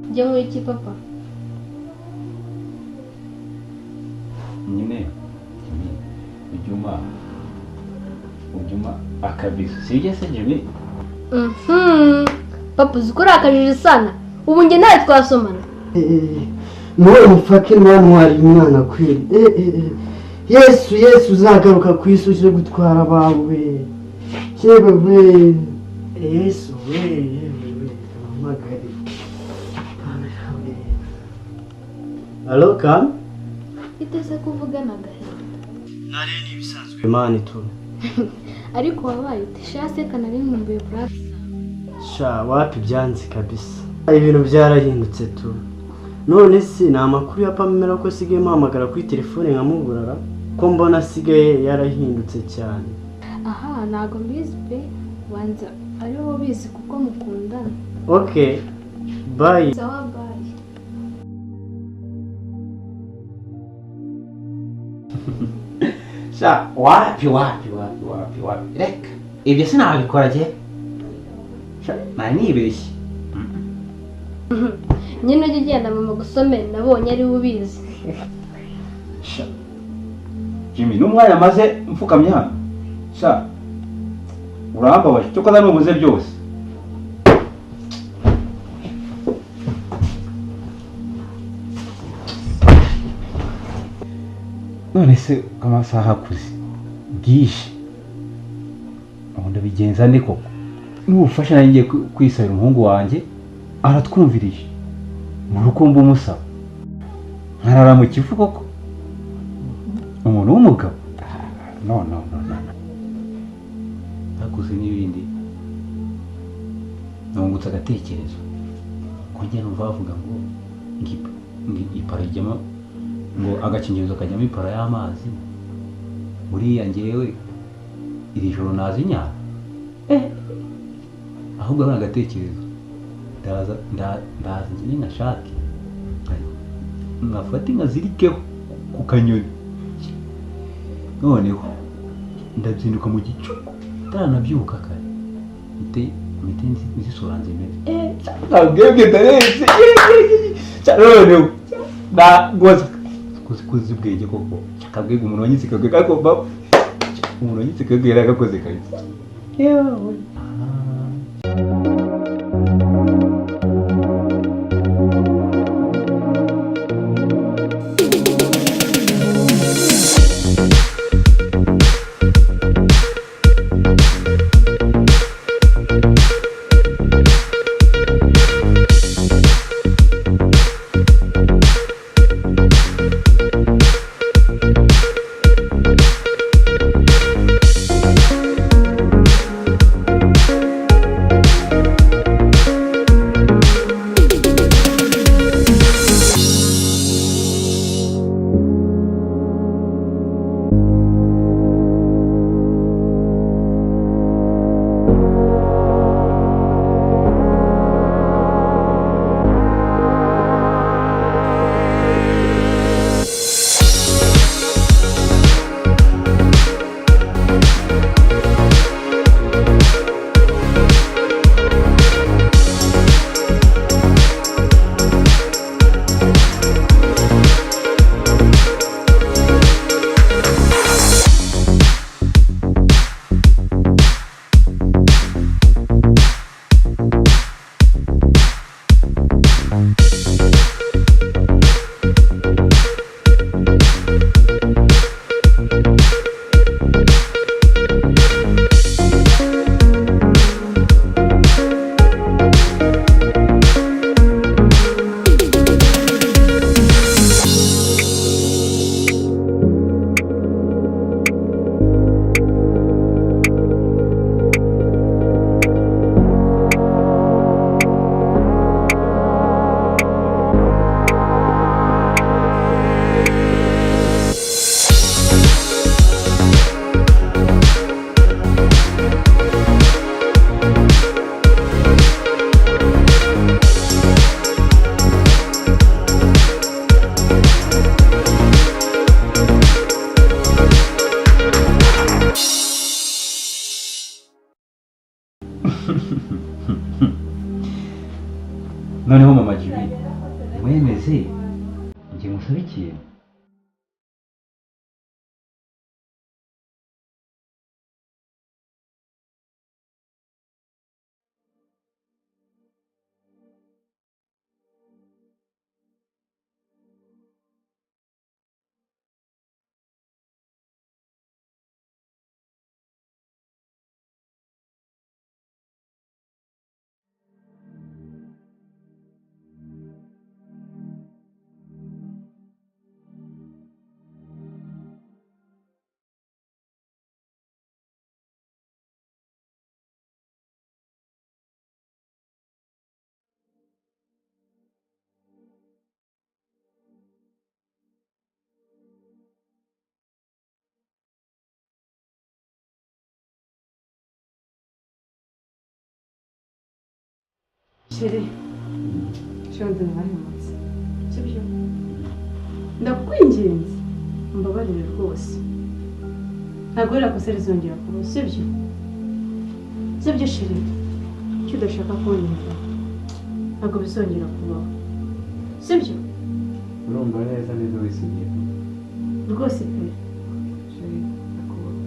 kujya muri iki papa? Nyine ujuma akabisa sibyo se Jimmy? Papa uzikora akajije sana. Ubu nge nawe twasomana. Nowe mufake mwari umwana kweli. Yesu uzagaruka ku isi uje gutwara abawe. Yewe Yesu amagari. Allo kam? Itese kuvugana gahe. Nari ni bisanzwe Imana tu. Ariko wabaye utishase kanari nkumbuye brother. Sha wapi byanzi kabisa. Ibintu byarahindutse tu. None si na makuru ya Pamela ko sigaye mpamagara kuri telefone nkamuburara ko mbona sigaye yarahindutse cyane. Aha nago mbizi pe wanza ariho bizi kuko mukundana. Okay. Bye. Sawa bye. Sha wapi reka ibyo sinabikora je. Sha nibeshye. Nyine ujye ugenda mama gusomera nabonye ari ubizi. Sha Jimmy n'umwanya maze mfukamye hano. Sha urambabaje cyo kaza n'umuze byose. None se kamasaha kuzi bwije ubundi bigenza ni koko n'ubufasha nanjye kwisabira umuhungu wanjye aratwumvirije mu rukumbu umusaba nkarara mu kivu koko umuntu w'umugabo no naguze n'ibindi nungutse agatekerezo ko njye numva bavuga ngo ipara ijyamo ngo agakingirizo kajyamo ipara y'amazi buriya njyewe iri joro nazi inyana ahubwo ari agatekerezo ndaza njye nkashake nkafata nkazirikeho ku kanyoni noneho ndazinduka mu gicuku ntaranabyuka kare mite nzisoranze meze ntabwebwe ndaretse noneho nagoza kuzi bwenge koko akabwega umuntu wanyitse kagwe kagomba umuntu wanyitse kagwe yaragakoze kabisa yewe ibi mwemeze njye musaba ikintu. Chérie, shondo narahemutse sibyo ndakwinginze mbabarire rwose ntabwo rero ko seri zongera kuba sibyo chérie icyo udashaka kunyumva ntabwo bizongera kubaho sibyo Urumva neza neza wisigiye rwose pe chérie ndakubaho.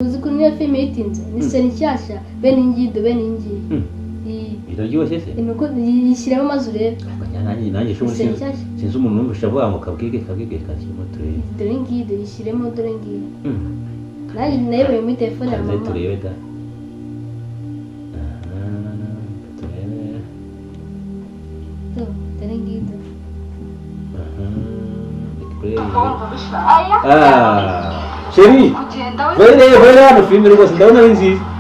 uzi ko niyo filime yitinze ni seri nshyashya bene ingido bene ingiyi iraryoshye se imiko yishyiramo maze urebe nanjye sinzi umuntu numvisha avuga ngo kabwige kashyiramo turebe dore ngido yishyiremo dore ngiyo nanjye nayoboye muri telefone ya mama turebe da dore ngido Chérie, vai lá no filme, você dá uma risada.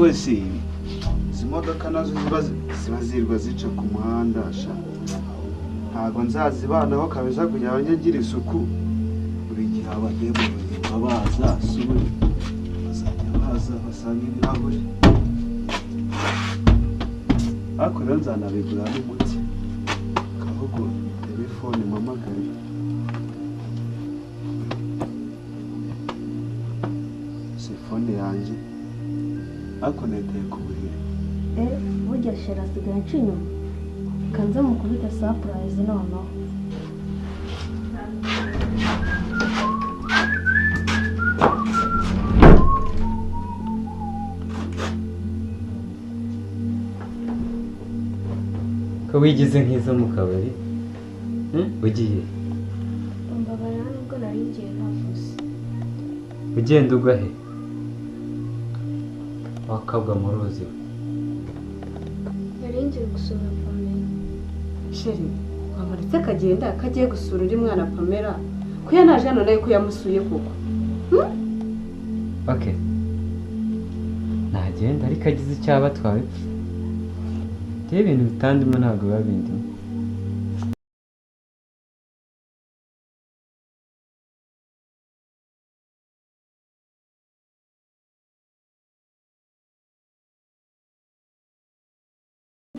ariko si izi modoka nazo ziba zirwa zica ku muhanda sha ntabwo nzazibanaho kabeza kugira abanyagira isuku buri gihe abagiye mu buzima baza suwe bazajya baza basanga ibirahure ariko rero nzanabigura n'umuti kavugo telefone mpamagare telefone yanjye ariko neteye ku buriri burya shera asigaye nca inyuma kanze mukubita surprise noneho ko wigize nk'izo mu kabari ugiye mbabarira nubwo nari ngiye ntavuze ugenda ugwa he wakabwa mu ruzi nari ngiye gusura Pamela sheri wamuritse akagenda kagiye gusura undi mwana Pamela ko yanaje hano nawe ko yamusuye koko okay nagenda ariko agize icyaba twawe ibintu bitandimo ntabwo biba bindimo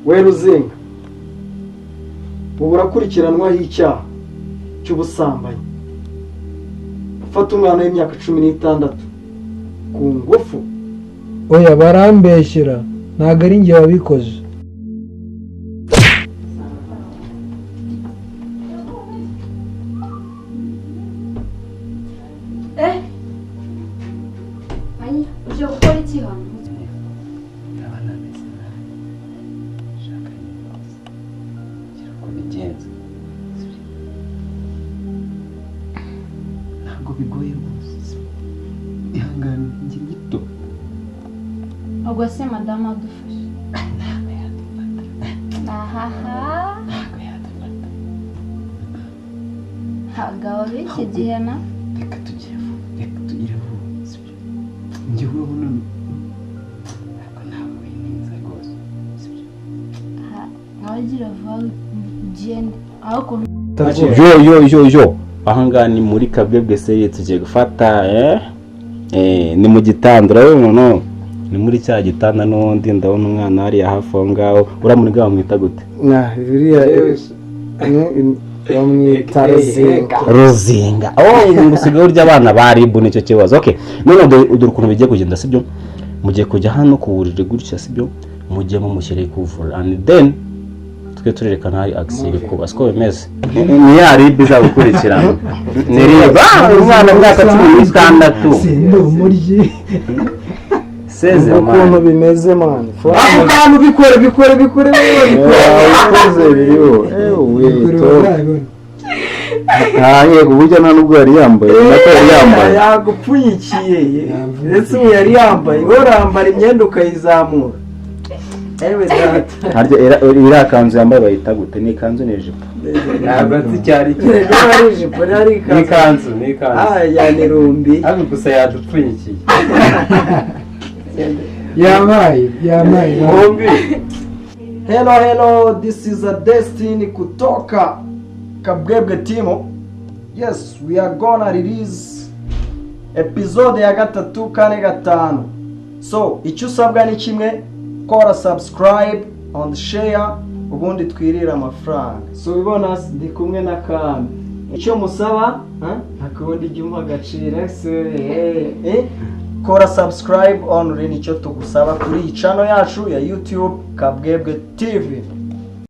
we Ruzinga ubu urakurikiranwaho icyaha cy'ubusambanyi ufata umwana w'imyaka 16 ku ngufu. oya barambeshyera ntabwo ari njye wabikoze. uje gukora iki hano ntabwo bigoye rwose ihangane njye gito ubwo se madamu adufashe ntabwo yadufata ahaha ntabwo yadufata ntabwo b'iki gihe na reka tugire vuba sibyo njye urabona ntabwo ntabwo neza rwose sibyo nawe gira vuba ugende aho ukuntu yo ahangaha ni muri kabwebwe SERIES tugiye gufata ni mu gitanda urabona ni muri cya gitanda n'undi ndabona umwana hariya hafi aho ngaho uramuriga bamwita gute Biriya bamwita Ruzinga ngusigaye urya abana baribu nicyo kibazo okay none udura ukuntu bigiye kugenda sibyo mugiye kujya hano ku buriri gutya sibyo mugiye mumushyire kuvura and then twe turerekana hari agisiri kuba siko bimeze ni ya ribu izagukurikirana ni riba umwana mwaka 16 sindi umuryi seze ukuntu bimeze man abantu bikore bikoze biriho yego burya nta nubwo yari yambaye yagupfunyikiye ndetse ubu yari yambaye urambara imyenda ukayizamura harya iriya kanzu yambaye bayita gute ni ikanzu ni ijipo ntabwo nzi icyari cyo ari ijipo ari ikanzu yani rumbi ariko gusa yadupfunyikiye yamaye bombi hello this is a destiny kutoka kabwebwe timo. Yes, we are gonna release episode ya 3 kane 5. So icyo usabwa ni kimwe, kora subscribe and share ubundi twirira amafaranga. So ubona ndi kumwe na Kami. Icyo musaba akubundi jyumva gacira kora subscribe on nicyo tugusaba kuri channel yacu ya YouTube Kabwebwe TV.